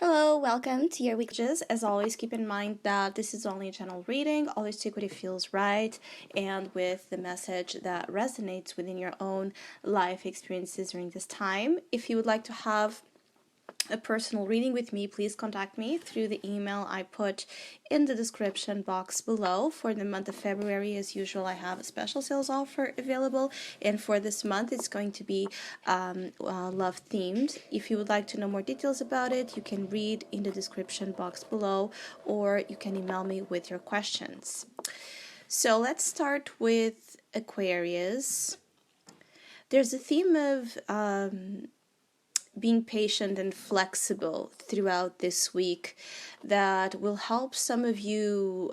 Hello, welcome to your weekly. As always, keep in mind that this is only a general reading. Always take what it feels right and with the message that resonates within your own life experiences during this time. If you would like to have a personal reading with me, please contact me through the email I put in the description box below. For the month of February, as usual, I have a special sales offer available, and for this month it's going to be love themed. If you would like to know more details about it, you can read in the description box below, or you can email me with your questions. So let's start with Aquarius. There's a theme of being patient and flexible throughout this week that will help some of you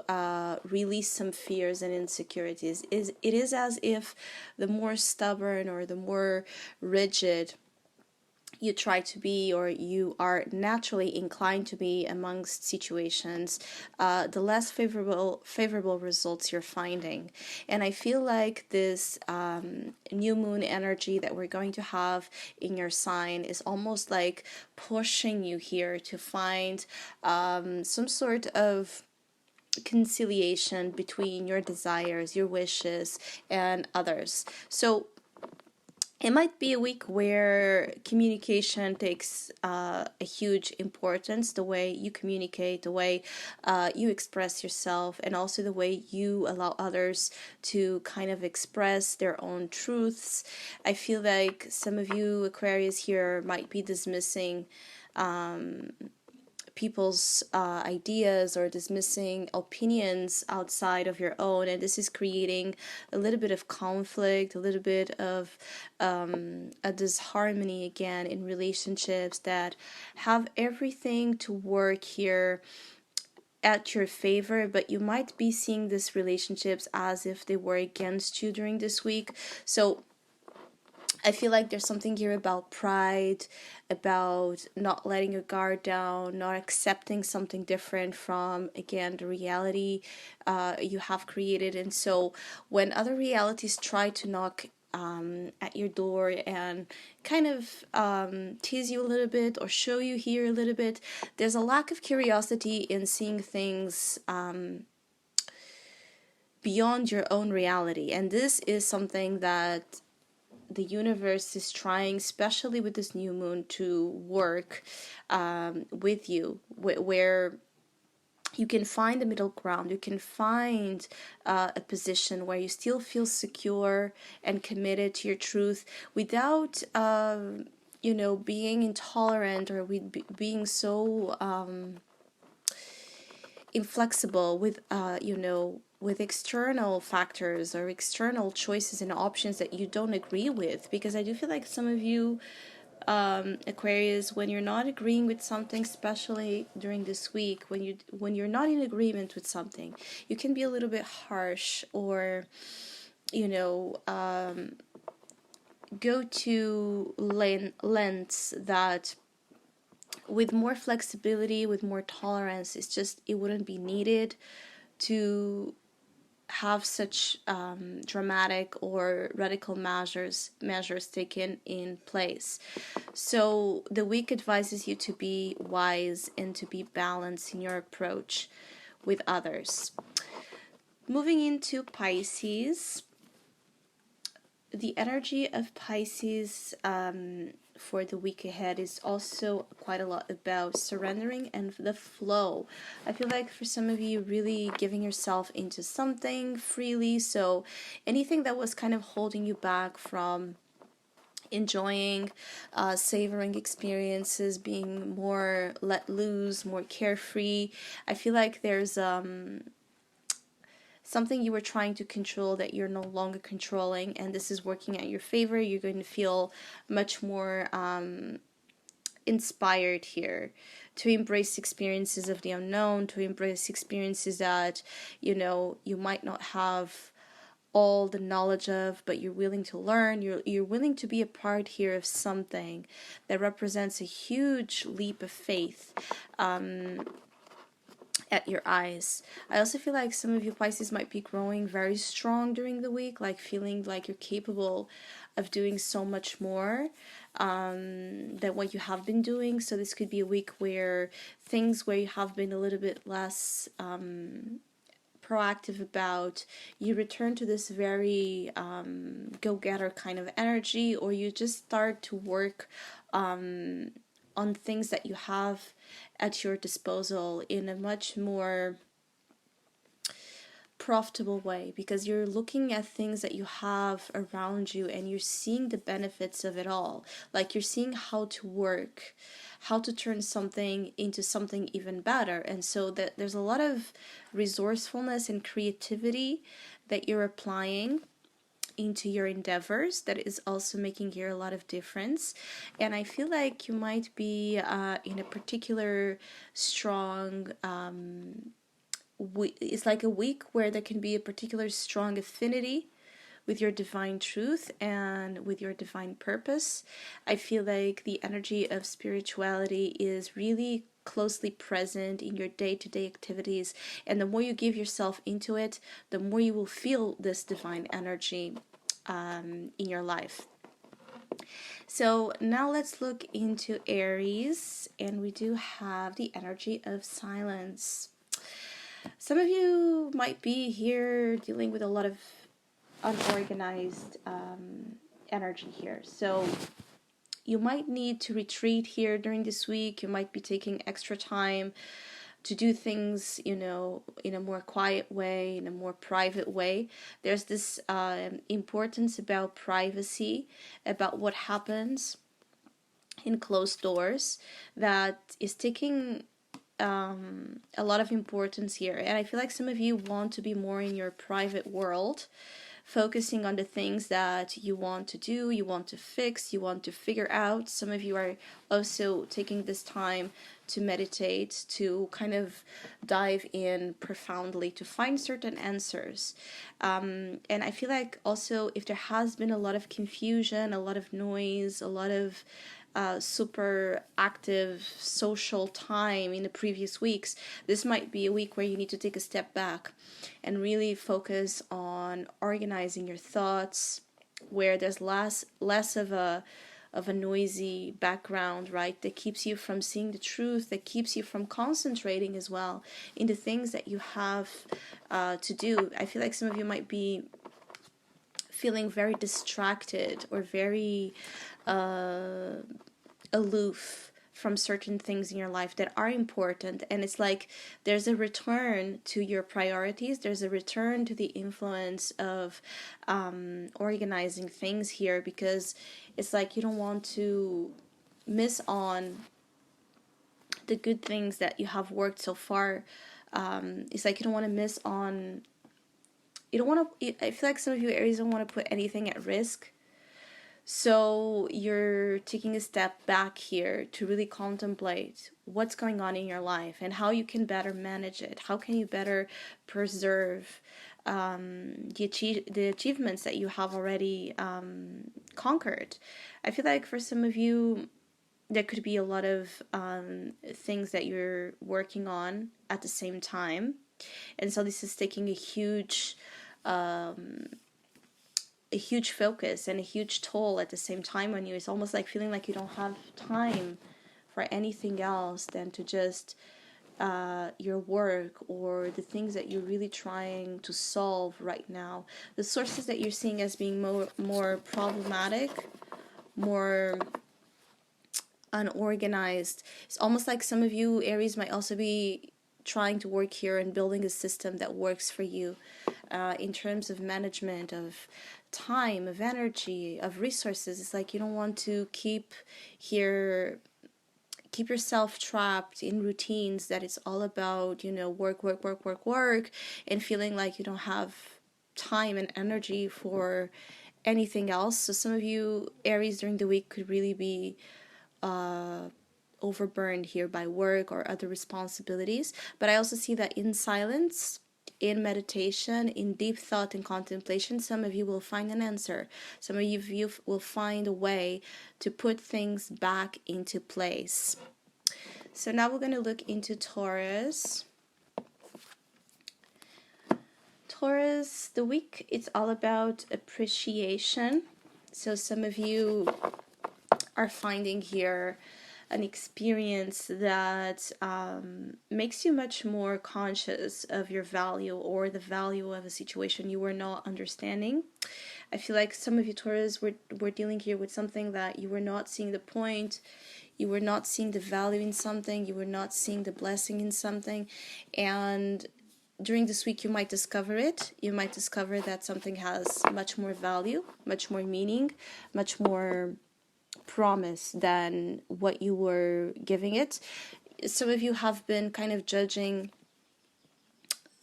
release some fears and insecurities. It is as if the more stubborn or the more rigid you try to be, or you are naturally inclined to be amongst situations, the less favorable results you're finding. And I feel like this new moon energy that we're going to have in your sign is almost like pushing you here to find some sort of conciliation between your desires, your wishes, and others. So it might be a week where communication takes a huge importance, the way you communicate, the way you express yourself, and also the way you allow others to kind of express their own truths. I feel like some of you Aquarius here might be dismissing people's ideas or dismissing opinions outside of your own, and this is creating a little bit of conflict, a little bit of a disharmony again in relationships that have everything to work here at your favor, but you might be seeing these relationships as if they were against you during this week. So I feel like there's something here about pride, about not letting your guard down, not accepting something different from, again, the reality you have created. And so when other realities try to knock at your door and kind of tease you a little bit or show you here a little bit, there's a lack of curiosity in seeing things beyond your own reality. And this is something that the universe is trying, especially with this new moon, to work with you, where you can find the middle ground. You can find a position where you still feel secure and committed to your truth without being intolerant or being so inflexible with with external factors or external choices and options that you don't agree with. Because I do feel like some of you Aquarius, when you're not agreeing with something, especially during this week, when you're not in agreement with something, you can be a little bit harsh, or go to lengths that with more flexibility, with more tolerance, it wouldn't be needed to have such dramatic or radical measures taken in place. So the week advises you to be wise and to be balanced in your approach with others. Moving into Pisces, the energy of Pisces for the week ahead is also quite a lot about surrendering and the flow. I feel like for some of you, really giving yourself into something freely. So anything that was kind of holding you back from enjoying, savoring experiences, being more let loose, more carefree. I feel like there's something you were trying to control that you're no longer controlling, and this is working at your favor. You're going to feel much more inspired here to embrace experiences of the unknown, to embrace experiences that you might not have all the knowledge of, but you're willing to learn. You're willing to be a part here of something that represents a huge leap of faith. at your eyes. I also feel like some of you Pisces might be growing very strong during the week, like feeling like you're capable of doing so much more than what you have been doing. So this could be a week where things where you have been a little bit less proactive about, you return to this very go-getter kind of energy, or you just start to work on things that you have at your disposal in a much more profitable way, because you're looking at things that you have around you and you're seeing the benefits of it all. Like you're seeing how to work, how to turn something into something even better. And so that there's a lot of resourcefulness and creativity that you're applying into your endeavors that is also making here a lot of difference. And I feel like you might be in a particular strong it's like a week where there can be a particular strong affinity with your divine truth and with your divine purpose. I feel like the energy of spirituality is really closely present in your day-to-day activities, and the more you give yourself into it, the more you will feel this divine energy in your life. So now let's look into Aries, and we do have the energy of silence. Some of you might be here dealing with a lot of unorganized energy here. So you might need to retreat here during this week. You might be taking extra time to do things, in a more quiet way, in a more private way. There's this importance about privacy, about what happens in closed doors, that is taking a lot of importance here. And I feel like some of you want to be more in your private world, focusing on the things that you want to do, you want to fix, you want to figure out. Some of you are also taking this time to meditate, to kind of dive in profoundly to find certain answers. And I feel like also, if there has been a lot of confusion, a lot of noise, a lot of super active social time in the previous weeks, this might be a week where you need to take a step back and really focus on organizing your thoughts, where there's less of a noisy background, right, that keeps you from seeing the truth, that keeps you from concentrating as well in the things that you have to do. I feel like some of you might be feeling very distracted or very aloof from certain things in your life that are important, and it's like there's a return to your priorities, there's a return to the influence of organizing things here, because it's like you don't want to miss on the good things that you have worked so far. It's like you don't want to miss on, you don't want to, I feel like some of you Aries don't want to put anything at risk. So you're taking a step back here to really contemplate what's going on in your life and how you can better manage it. How can you better preserve the achievements that you have already conquered? I feel like for some of you, there could be a lot of things that you're working on at the same time. And so this is taking a huge focus and a huge toll at the same time on you. It's almost like feeling like you don't have time for anything else than to just your work or the things that you're really trying to solve right now. The sources that you're seeing as being more problematic, more unorganized, it's almost like some of you Aries might also be trying to work here and building a system that works for you in terms of management of time, of energy, of resources. It's like you don't want to keep yourself trapped in routines that it's all about, work, and feeling like you don't have time and energy for anything else. So some of you Aries during the week could really be overburned here by work or other responsibilities. But I also see that in silence, in meditation, in deep thought and contemplation, some of you will find an answer. Some of you will find a way to put things back into place. So now we're going to look into Taurus. Taurus, the week, it's all about appreciation. So some of you are finding here an experience that makes you much more conscious of your value or the value of a situation you were not understanding. I feel like some of you Taurus were dealing here with something that you were not seeing the point, you were not seeing the value in something, you were not seeing the blessing in something, and during this week you might discover it. You might discover that something has much more value, much more meaning, much more promise than what you were giving it. Some of you have been kind of judging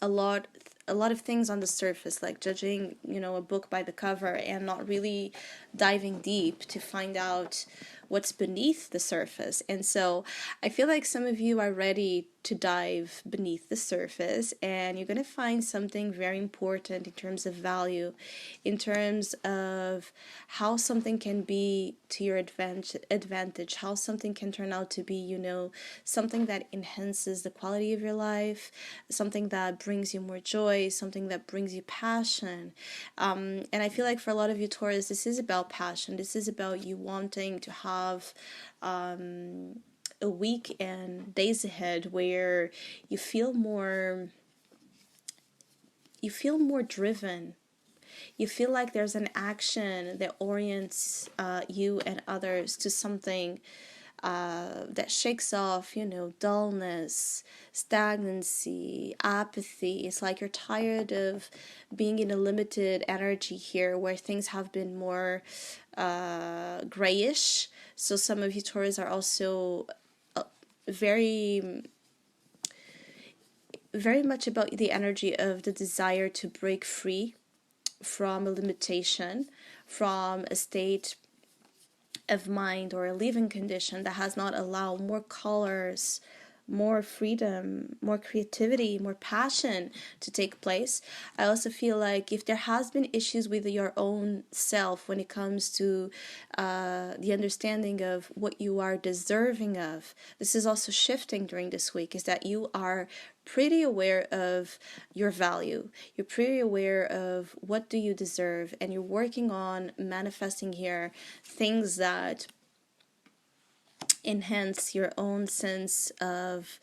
a lot of things on the surface, like judging, a book by the cover and not really diving deep to find out what's beneath the surface. And so I feel like some of you are ready to dive beneath the surface, and you're going to find something very important in terms of value, in terms of how something can be to your advantage, how something can turn out to be, something that enhances the quality of your life, something that brings you more joy, something that brings you passion. And I feel like for a lot of you Taurus, this is about passion. This is about you wanting to have a week and days ahead where you feel more driven. You feel like there's an action that orients you and others to something that shakes off, dullness, stagnancy, apathy. It's like you're tired of being in a limited energy here where things have been more grayish. So some of you Taurus are also very much about the energy of the desire to break free from a limitation, from a state of mind or a living condition that has not allowed more colors, more freedom, more creativity, more passion to take place. I also feel like if there has been issues with your own self when it comes to the understanding of what you are deserving of, this is also shifting during this week, is that you are pretty aware of your value. You're pretty aware of what do you deserve, and you're working on manifesting here things that enhance your own sense of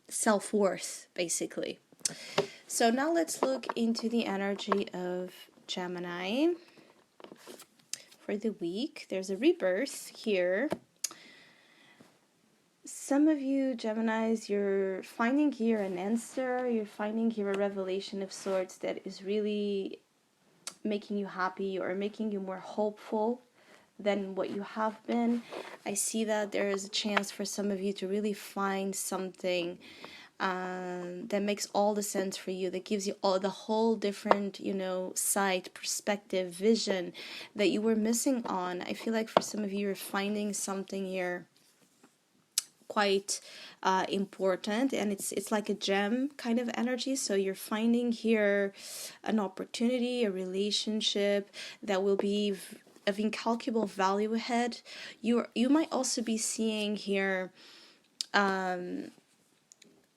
self-worth, basically. So now let's look into the energy of Gemini for the week. There's a rebirth here. Some of you Geminis, you're finding here an answer, you're finding here a revelation of sorts that is really making you happy or making you more hopeful than what you have been. I see that there is a chance for some of you to really find something that makes all the sense for you, that gives you all the whole different, sight, perspective, vision that you were missing on. I feel like for some of you, you're finding something here quite important, and it's like a gem kind of energy. So you're finding here an opportunity, a relationship that will be of incalculable value ahead. You might also be seeing here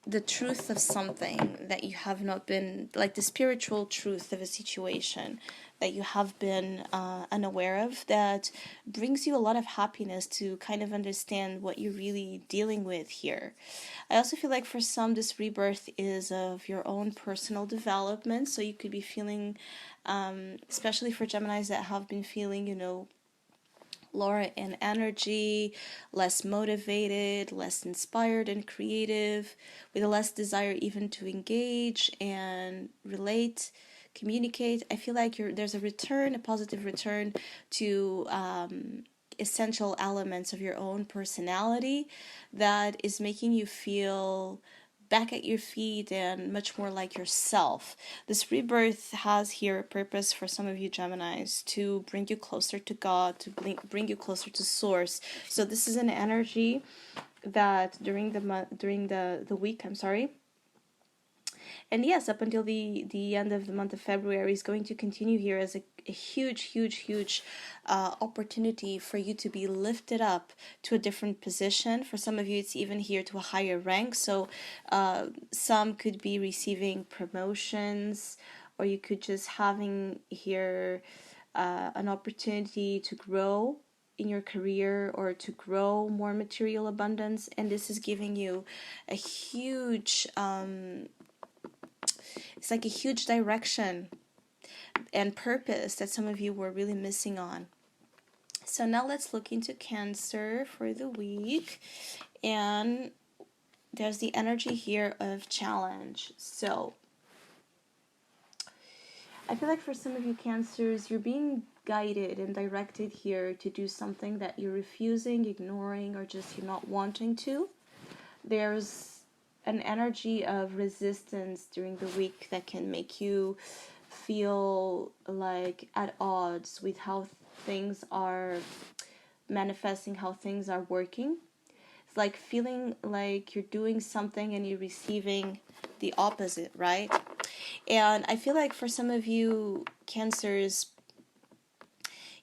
the truth of something that you have not been, like the spiritual truth of a situation that you have been unaware of, that brings you a lot of happiness to kind of understand what you're really dealing with here. I also feel like for some, this rebirth is of your own personal development. So you could be feeling, especially for Geminis that have been feeling, lower in energy, less motivated, less inspired and creative, with a less desire even to engage and relate, communicate. I feel like there's a positive return to essential elements of your own personality that is making you feel back at your feet and much more like yourself. This rebirth has here a purpose for some of you Geminis to bring you closer to God, to bring you closer to Source. So this is an energy that during the week, And yes, up until the end of the month of February is going to continue here as a huge opportunity for you to be lifted up to a different position. For some of you, it's even here to a higher rank. So some could be receiving promotions, or you could just having here an opportunity to grow in your career or to grow more material abundance. And this is giving you a huge it's like a huge direction and purpose that some of you were really missing on. So now let's look into Cancer for the week. And there's the energy here of challenge. So I feel like for some of you Cancers, you're being guided and directed here to do something that you're refusing, ignoring, or just you're not wanting to. There's an energy of resistance during the week that can make you feel like at odds with how things are manifesting, how things are working. It's like feeling like you're doing something and you're receiving the opposite, right? And I feel like for some of you Cancers,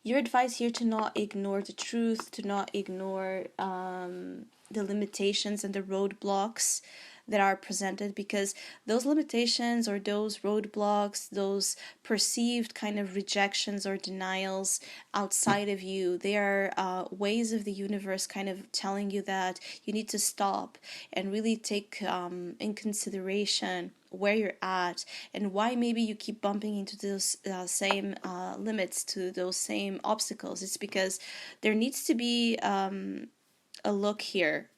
your advice here to not ignore the truth, to not ignore the limitations and the roadblocks that are presented, because those limitations or those roadblocks, those perceived kind of rejections or denials outside of you, they are ways of the universe kind of telling you that you need to stop and really take in consideration where you're at and why maybe you keep bumping into those same limits, to those same obstacles. It's because there needs to be a look here.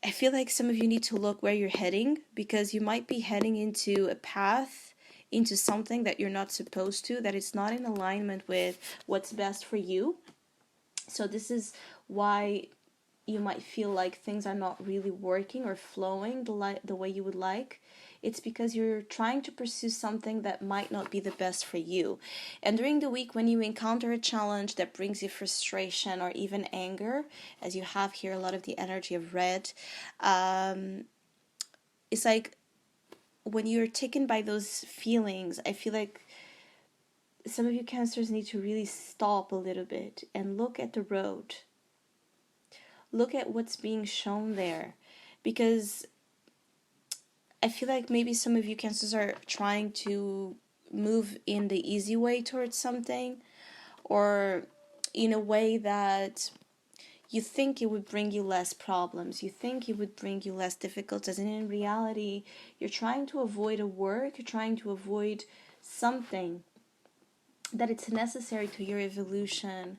I feel like some of you need to look where you're heading, because you might be heading into a path, into something that you're not supposed to, that it's not in alignment with what's best for you. So this is why you might feel like things are not really working or flowing the way you would like. It's because you're trying to pursue something that might not be the best for you. And during the week, when you encounter a challenge that brings you frustration or even anger, as you have here a lot of the energy of red, it's like when you're taken by those feelings, I feel like some of you Cancers need to really stop a little bit and look at the road. Look at what's being shown there, because I feel like maybe some of you Cancers are trying to move in the easy way towards something, or in a way that you think it would bring you less problems, you think it would bring you less difficulties, and in reality, you're trying to avoid a work, you're trying to avoid something that it's necessary to your evolution,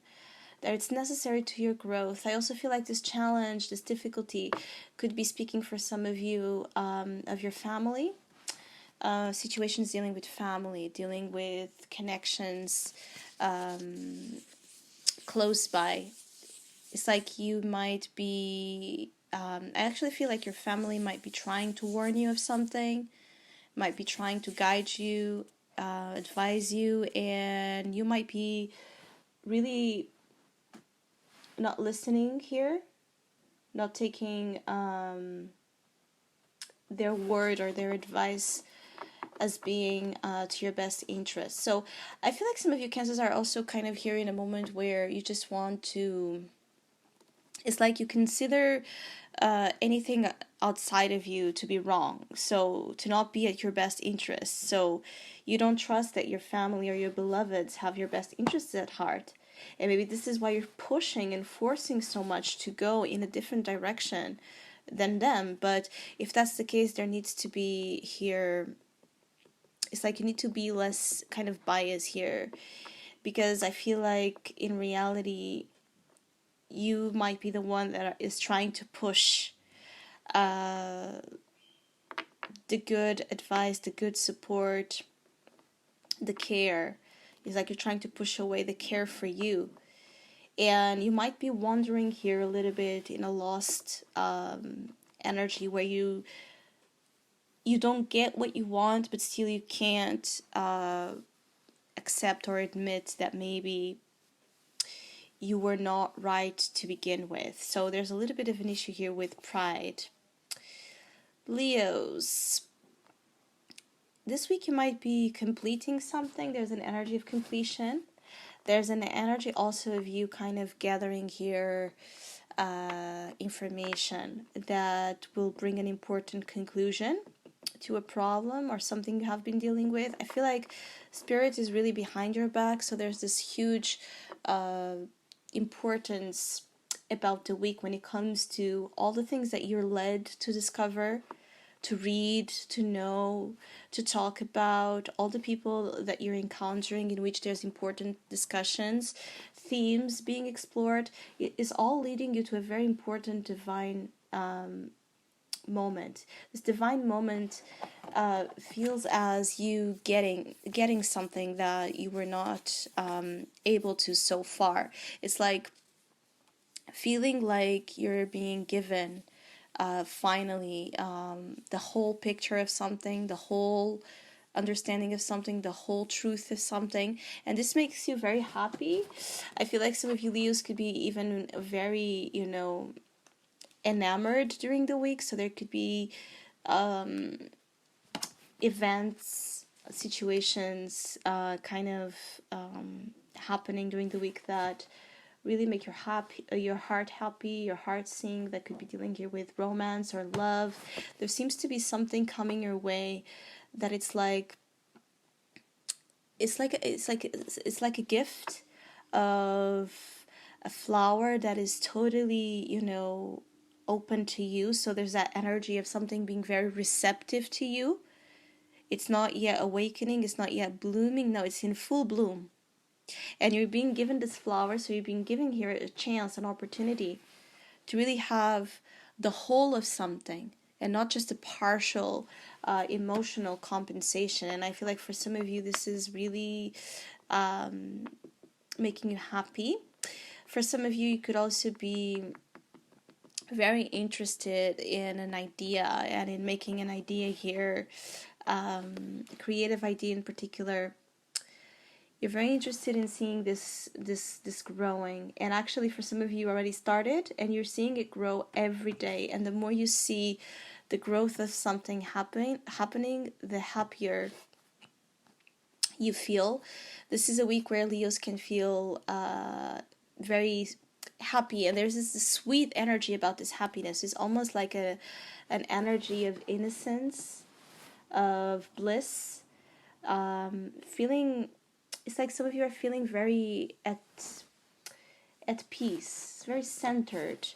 that it's necessary to your growth. I also feel like this challenge, this difficulty, could be speaking for some of you of your family, situations dealing with family, dealing with connections close by. It's like you might be, I actually feel like your family might be trying to warn you of something, might be trying to guide you, advise you, and you might be really not listening here, not taking their word or their advice as being to your best interest. So I feel like some of you Cancers are also kind of here in a moment where you just want to, it's like you consider anything outside of you to be wrong, so to not be at your best interest. So you don't trust that your family or your beloveds have your best interests at heart. And maybe this is why you're pushing and forcing so much to go in a different direction than them. But if that's the case, there needs to be here, it's like you need to be less kind of biased here, because I feel like in reality, you might be the one that is trying to push the good advice, the good support, the care. It's like you're trying to push away the care for you. And you might be wandering here a little bit in a lost energy where you don't get what you want, but still you can't accept or admit that maybe you were not right to begin with. So there's a little bit of an issue here with pride. Leos, this week you might be completing something. There's an energy of completion. There's an energy also of you kind of gathering here information that will bring an important conclusion to a problem or something you have been dealing with. I feel like Spirit is really behind your back, so there's this huge importance about the week when it comes to all the things that you're led to discover, to read, to know, to talk about, all the people that you're encountering in which there's important discussions, themes being explored. It is all leading you to a very important divine moment. This divine moment feels as you getting something that you were not able to so far. It's like feeling like you're being given finally the whole picture of something, the whole understanding of something, the whole truth of something, and this makes you very happy. I feel like some of you Leos could be even very, enamored during the week, so there could be events, situations kind of happening during the week that really make your heart happy, your heart sing. That could be dealing here with romance or love. There seems to be something coming your way that it's like a gift of a flower that is totally, open to you. So there's that energy of something being very receptive to you. It's not yet awakening, it's not yet blooming. No, it's in full bloom. And you're being given this flower, so you're being given here a chance, an opportunity to really have the whole of something and not just a partial emotional compensation. And I feel like for some of you, this is really making you happy. For some of you, you could also be very interested in an idea and in making an idea here, creative idea in particular. You're very interested in seeing this growing, and actually for some of you already started and you're seeing it grow every day. And the more you see the growth of something happening, the happier you feel. This is a week where Leos can feel very happy, and there's this sweet energy about this happiness. It's almost like an energy of innocence, of bliss, feeling. It's like some of you are feeling very at peace, very centered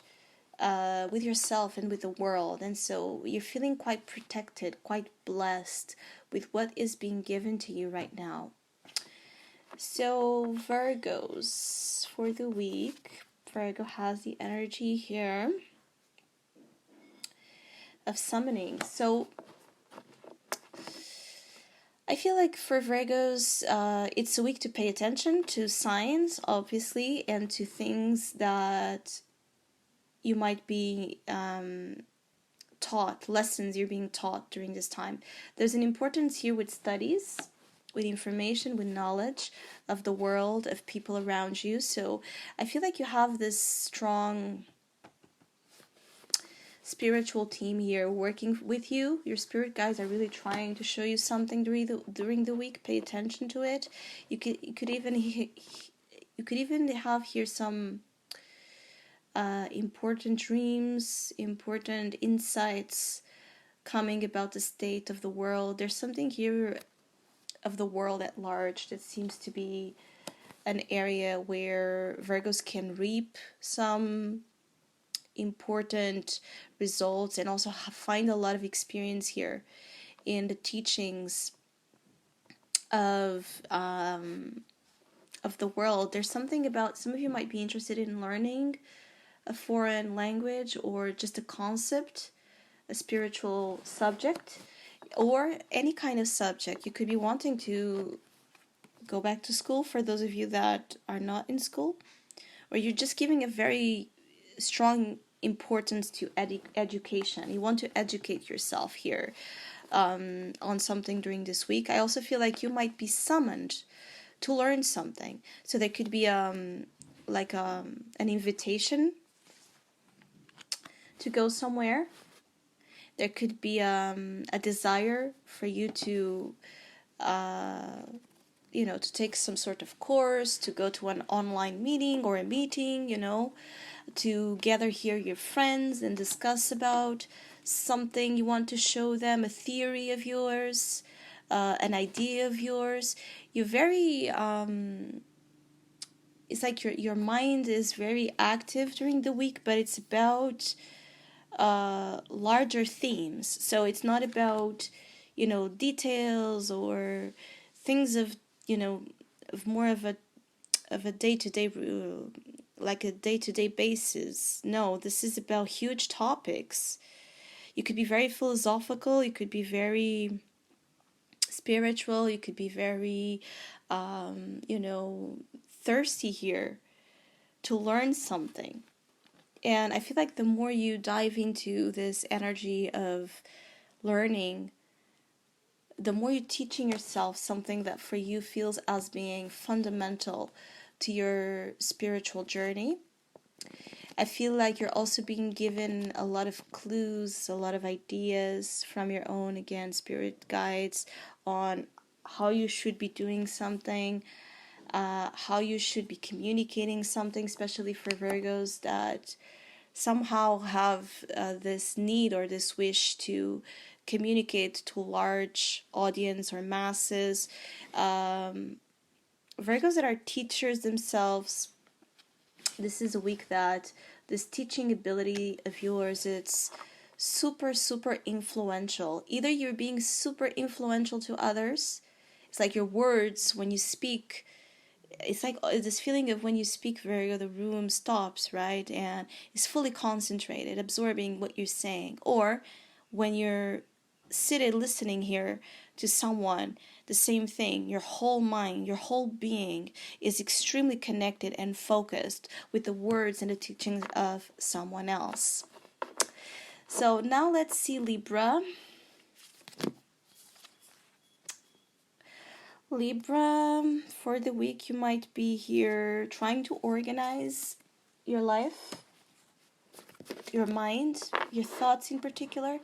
with yourself and with the world, and so you're feeling quite protected, quite blessed with what is being given to you right now. So Virgos, for the week, Virgo has the energy here of summoning. So I feel like for Virgos, it's a week to pay attention to signs, obviously, and to things that you might be taught, lessons you're being taught during this time. There's an importance here with studies, with information, with knowledge of the world, of people around you. So I feel like you have this strong spiritual team here working with you. Your spirit guides are really trying to show you something during the week. Pay attention to it. You could even have here some important dreams, important insights coming about the state of the world. There's something here of the world at large that seems to be an area where Virgos can reap some important results and also find a lot of experience here in the teachings of the world. There's something about, some of you might be interested in learning a foreign language or just a concept, a spiritual subject, or any kind of subject. You could be wanting to go back to school for those of you that are not in school, or you're just giving a very strong importance to education. You want to educate yourself here on something during this week. I also feel like you might be summoned to learn something. So there could be an invitation to go somewhere. There could be a desire for you to, to take some sort of course, to go to an online meeting or a meeting, to gather here your friends and discuss about something you want to show them, a theory of yours, an idea of yours. You're very, it's like your mind is very active during the week, but it's about larger themes. So it's not about, details or things of, of more of a day-to-day, like a day-to-day basis. No, this is about huge topics. You could be very philosophical, you could be very spiritual, you could be very, thirsty here to learn something. And I feel like the more you dive into this energy of learning, the more you're teaching yourself something that for you feels as being fundamental to your spiritual journey. I feel like you're also being given a lot of clues, a lot of ideas from your own, again, spirit guides on how you should be doing something, how you should be communicating something, especially for Virgos that somehow have this need or this wish to communicate to large audience or masses. Virgos that are teachers themselves, this is a week that this teaching ability of yours, it's super, super influential. Either you're being super influential to others, it's like your words when you speak, it's like this feeling of when you speak, Virgo, the room stops, right? And is fully concentrated, absorbing what you're saying. Or when you're seated listening here to someone, the same thing. Your whole mind, your whole being is extremely connected and focused with the words and the teachings of someone else. So now let's see, Libra. Libra, for the week you might be here trying to organize your life, your mind, your thoughts in particular.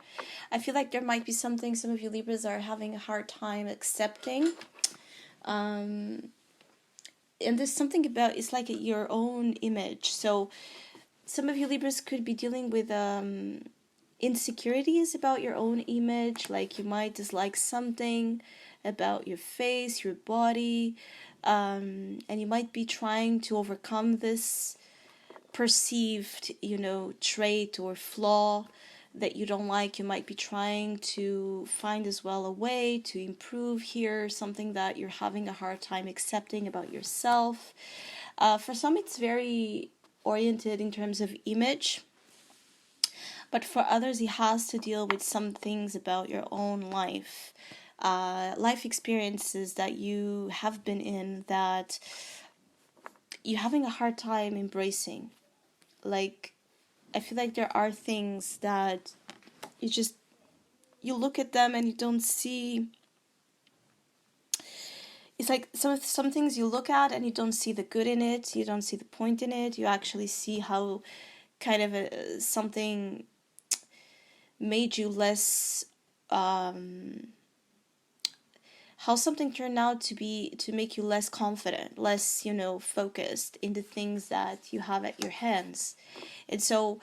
I feel like there might be something some of you Libras are having a hard time accepting. And there's something about, it's like your own image. So some of you Libras could be dealing with insecurities about your own image, like you might dislike something about your face, your body, and you might be trying to overcome this perceived, trait or flaw that you don't like. You might be trying to find as well a way to improve here, something that you're having a hard time accepting about yourself. For some, it's very oriented in terms of image, but for others, it has to deal with some things about your own life. Life experiences that you have been in that you're having a hard time embracing. Like, I feel like there are things that you look at them and you don't see. It's like some things you look at and you don't see the good in it, you don't see the point in it, you actually see how kind of something made you less, how something turned out to make you less confident, less, focused in the things that you have at your hands. And so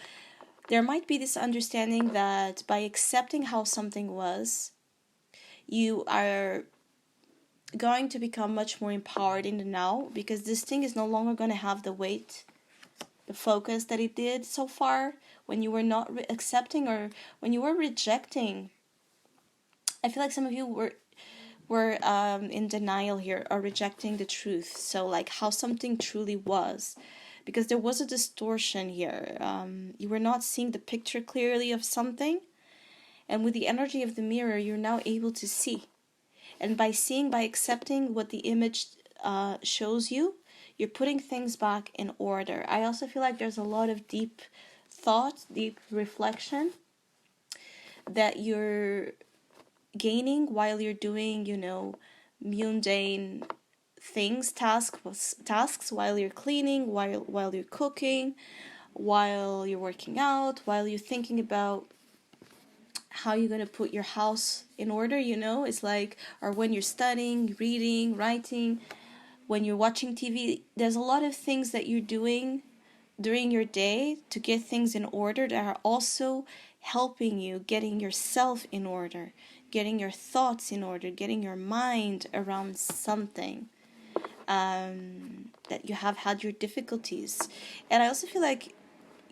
there might be this understanding that by accepting how something was, you are going to become much more empowered in the now, because this thing is no longer going to have the weight, the focus that it did so far when you were not accepting or when you were rejecting. I feel like some of you were in denial here or rejecting the truth. So like how something truly was, because there was a distortion here. You were not seeing the picture clearly of something, and with the energy of the mirror, you're now able to see. And by accepting what the image shows you, you're putting things back in order. I also feel like there's a lot of deep thought, deep reflection that you're gaining while you're doing, mundane things, tasks while you're cleaning, while you're cooking, while you're working out, while you're thinking about how you're going to put your house in order, you know. It's like, or when you're studying, reading, writing, when you're watching TV, there's a lot of things that you're doing during your day to get things in order that are also helping you getting yourself in order, getting your thoughts in order, getting your mind around something that you have had your difficulties. And I also feel like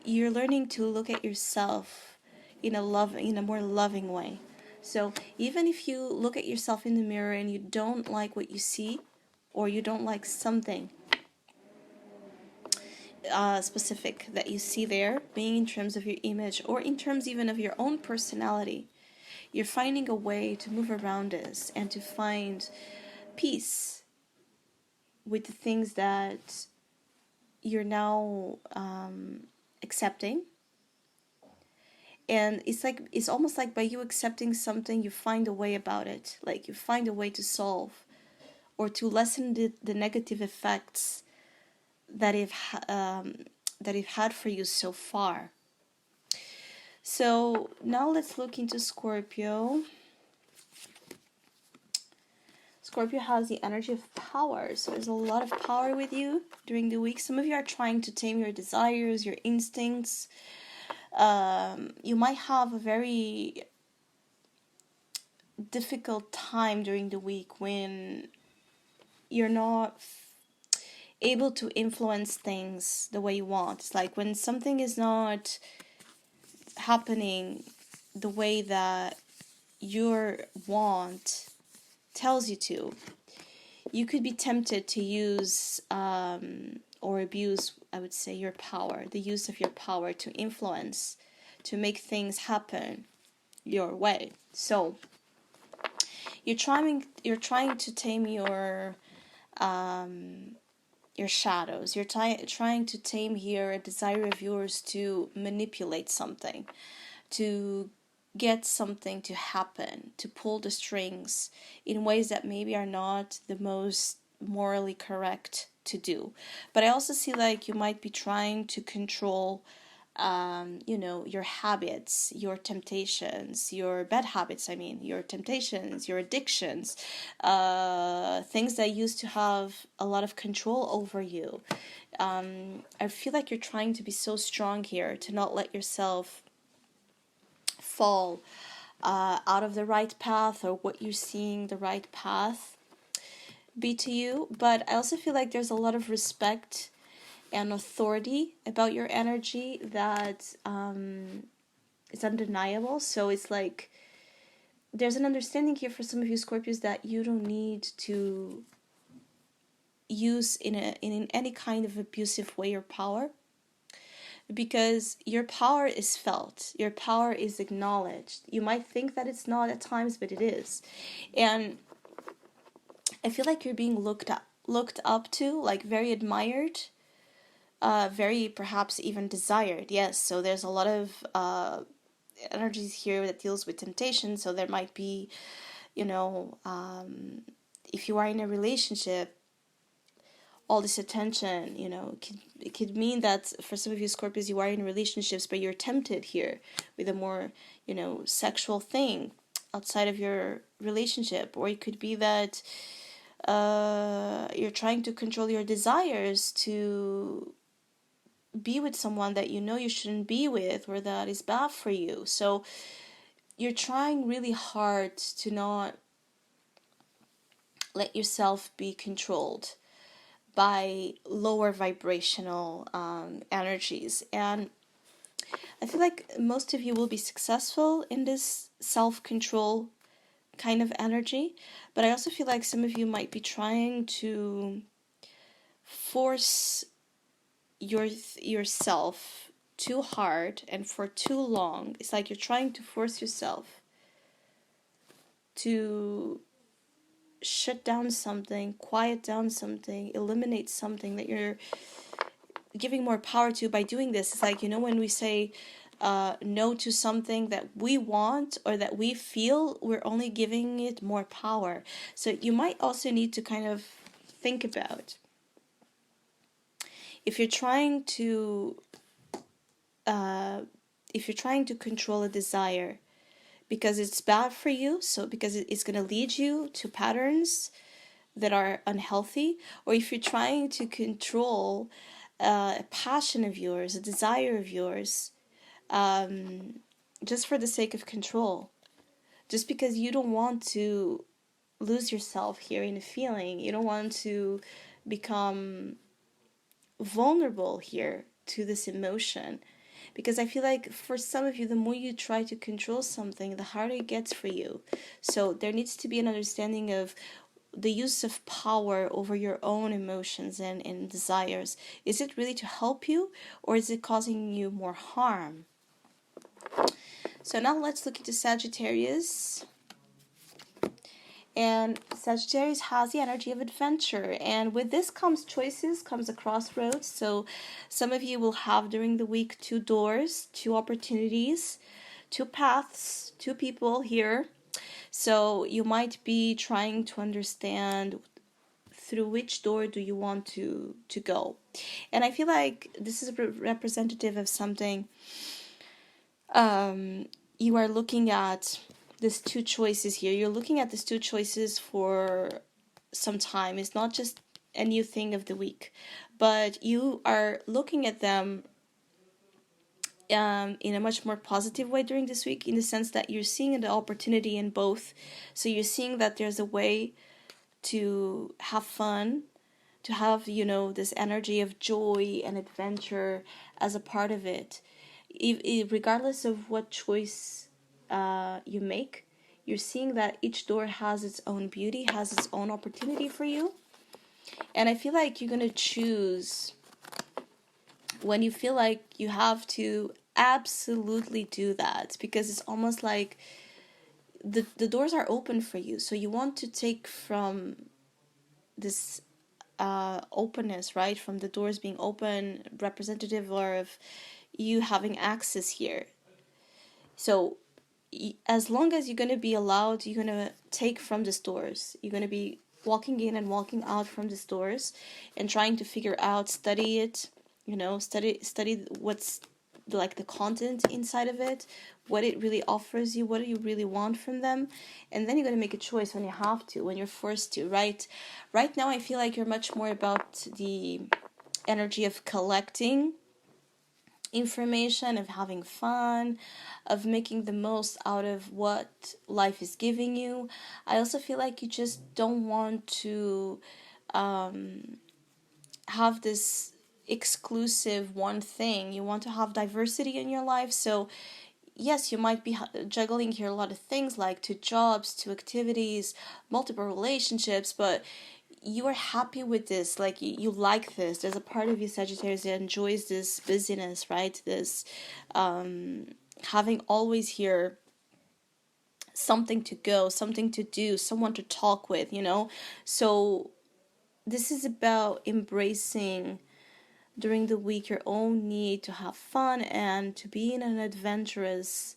you're learning to look at yourself in a more loving way. So even if you look at yourself in the mirror and you don't like what you see, or you don't like something specific that you see there, being in terms of your image or in terms even of your own personality, you're finding a way to move around this and to find peace with the things that you're now accepting. And it's almost like by you accepting something, you find a way about it. Like you find a way to solve or to lessen the negative effects that it had for you so far. So now let's look into Scorpio. Scorpio has the energy of power, so there's a lot of power with you during the week. Some of you are trying to tame your desires, your instincts. You might have a very difficult time during the week when you're not able to influence things the way you want. It's like when something is not happening the way that your want tells you to, you could be tempted to use or abuse, I would say, your power, the use of your power to influence, to make things happen your way. So you're trying to tame your shadows. You're trying to tame here a desire of yours to manipulate something, to get something to happen, to pull the strings in ways that maybe are not the most morally correct to do. But I also see like you might be trying to control your habits, your temptations, your bad habits, your temptations, your addictions, things that used to have a lot of control over you. I feel like you're trying to be so strong here to not let yourself fall out of the right path, or what you're seeing the right path be to you. But I also feel like there's a lot of respect and authority about your energy that is undeniable. So it's like there's an understanding here for some of you Scorpios that you don't need to use in any kind of abusive way your power, because your power is felt, your power is acknowledged. You might think that it's not at times, but it is. And I feel like you're being looked up to, like very admired, very perhaps even desired. Yes, so there's a lot of energies here that deals with temptation. So there might be, if you are in a relationship, all this attention, it could mean that for some of you Scorpios, you are in relationships, but you're tempted here with a more, sexual thing outside of your relationship. Or it could be that you're trying to control your desires to be with someone that you shouldn't be with, or that is bad for you. So you're trying really hard to not let yourself be controlled by lower vibrational energies. And I feel like most of you will be successful in this self-control kind of energy, but I also feel like some of you might be trying to force yourself too hard and for too long. It's like you're trying to force yourself to shut down something, quiet down something, eliminate something that you're giving more power to by doing this. It's like, when we say no to something that we want or that we feel, we're only giving it more power. So you might also need to kind of think about, if you're trying to control a desire because it's bad for you, so because it's going to lead you to patterns that are unhealthy, or if you're trying to control a passion of yours, a desire of yours, just for the sake of control, just because you don't want to lose yourself here in a feeling, you don't want to become vulnerable here to this emotion. Because I feel like for some of you, the more you try to control something, the harder it gets for you. So there needs to be an understanding of the use of power over your own emotions and desires. Is it really to help you, or is it causing you more harm? So now let's look into Sagittarius. And Sagittarius has the energy of adventure, and with this comes choices, comes a crossroads. So some of you will have during the week 2 doors, 2 opportunities, 2 paths, 2 people here. So you might be trying to understand through which door do you want to go. And I feel like this is representative of something. You are looking at these 2 choices here. You're looking at these 2 choices for some time. It's not just a new thing of the week, but you are looking at them in a much more positive way during this week, in the sense that you're seeing the opportunity in both. So you're seeing that there's a way to have fun, to have, this energy of joy and adventure as a part of it. Regardless of what choice you make, you're seeing that each door has its own beauty, has its own opportunity for you. And I feel like you're going to choose when you feel like you have to absolutely do that, because it's almost like the doors are open for you. So you want to take from this openness, right? From the doors being open, representative or of you having access here. So as long as you're going to be allowed, you're going to take from the doors. You're going to be walking in and walking out from the doors and trying to figure out, study it, study what's like the content inside of it, what it really offers you, what do you really want from them. And then you're going to make a choice when you have to, when you're forced to, right? Right now I feel like you're much more about the energy of collecting information, of having fun, of making the most out of what life is giving you. I also feel like you just don't want to have this exclusive one thing. You want to have diversity in your life. So yes, you might be juggling here a lot of things, like 2 jobs, 2 activities, multiple relationships, but you are happy with this, like you like this. There's a part of you, Sagittarius, that enjoys this busyness, right? This having always here something to go, something to do, someone to talk with, So this is about embracing during the week your own need to have fun and to be in an adventurous,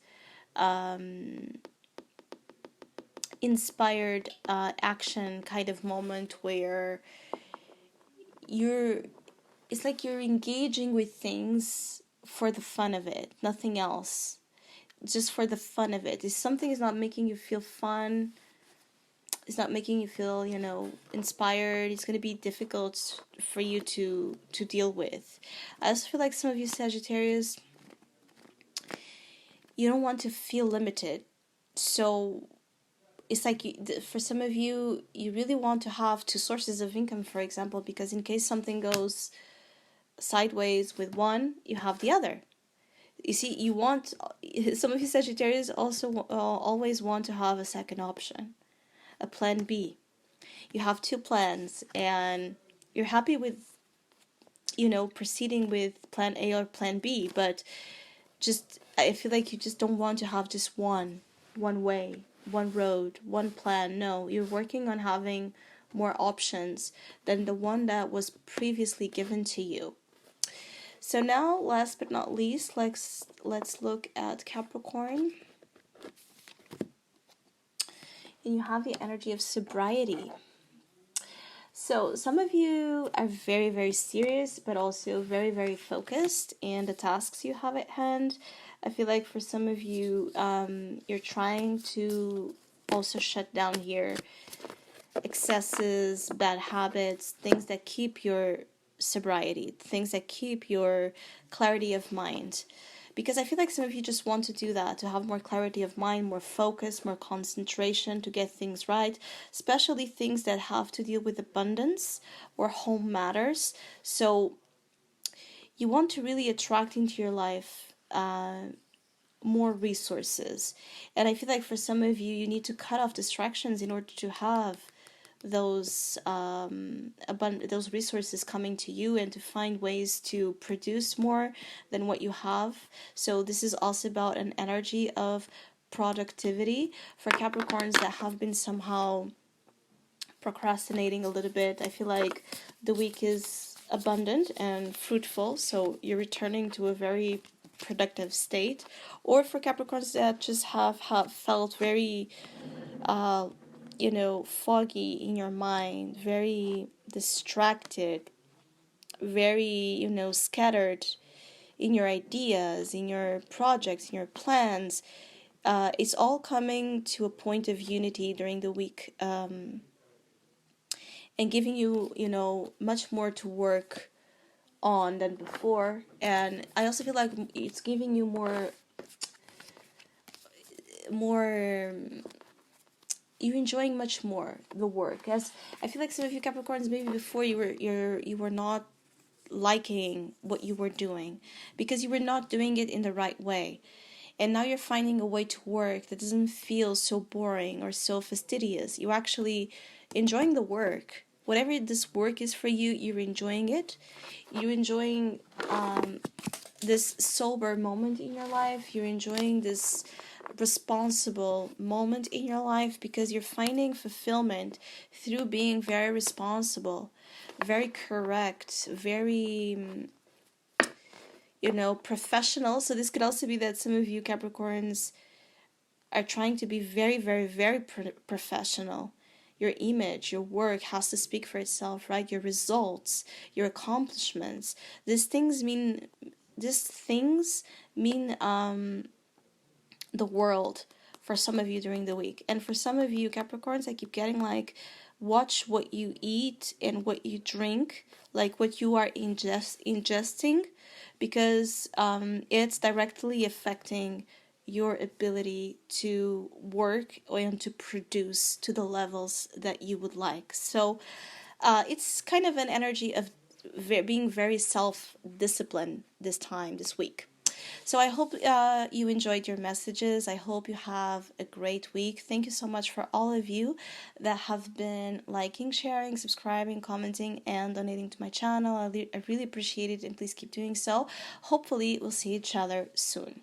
inspired action kind of moment where it's like you're engaging with things for the fun of it, nothing else, just for the fun of it. If something is not making you feel fun, it's not making you feel, inspired, it's going to be difficult for you to deal with. I also feel like some of you Sagittarius, you don't want to feel limited. So it's like for some of you, you really want to have 2 sources of income, for example, because in case something goes sideways with one, you have the other. You see, some of you Sagittarius also always want to have a second option, a plan B. You have 2 plans and you're happy with, proceeding with plan A or plan B, but I feel like you just don't want to have just one way, one road, one plan. No, you're working on having more options than the one that was previously given to you. So now, last but not least, let's look at Capricorn. And you have the energy of sobriety. So some of you are very, very serious, but also very, very focused in the tasks you have at hand. I feel like for some of you, you're trying to also shut down here excesses, bad habits, things that keep your sobriety, things that keep your clarity of mind. Because I feel like some of you just want to do that, to have more clarity of mind, more focus, more concentration, to get things right, especially things that have to deal with abundance or home matters. So you want to really attract into your life more resources. And I feel like for some of you, you need to cut off distractions in order to have those those resources coming to you, and to find ways to produce more than what you have. So this is also about an energy of productivity for Capricorns that have been somehow procrastinating a little bit. I feel like the week is abundant and fruitful, so you're returning to a very productive state. Or for Capricorns that just have felt very foggy in your mind, very distracted, very, scattered in your ideas, in your projects, in your plans. It's all coming to a point of unity during the week, and giving you, much more to work on than before. And I also feel like it's giving you more you're enjoying much more the work. As I feel like some of you Capricorns, maybe before you were not liking what you were doing because you were not doing it in the right way, and now you're finding a way to work that doesn't feel so boring or so fastidious. You're actually enjoying the work. Whatever this work is for you, you're enjoying it. You're enjoying this sober moment in your life. You're enjoying this responsible moment in your life because you're finding fulfillment through being very responsible, very correct, very professional. So this could also be that some of you Capricorns are trying to be very, very, very professional. Your image, your work has to speak for itself, right? Your results, your accomplishments. These things mean the world for some of you during the week. And for some of you Capricorns, I keep getting like, watch what you eat and what you drink, like what you are ingesting, because it's directly affecting your ability to work and to produce to the levels that you would like. So it's kind of an energy of being very self-disciplined this week. So I hope you enjoyed your messages. I hope you have a great week. Thank you so much for all of you that have been liking, sharing, subscribing, commenting, and donating to my channel. I really appreciate it, and please keep doing so. Hopefully we'll see each other soon.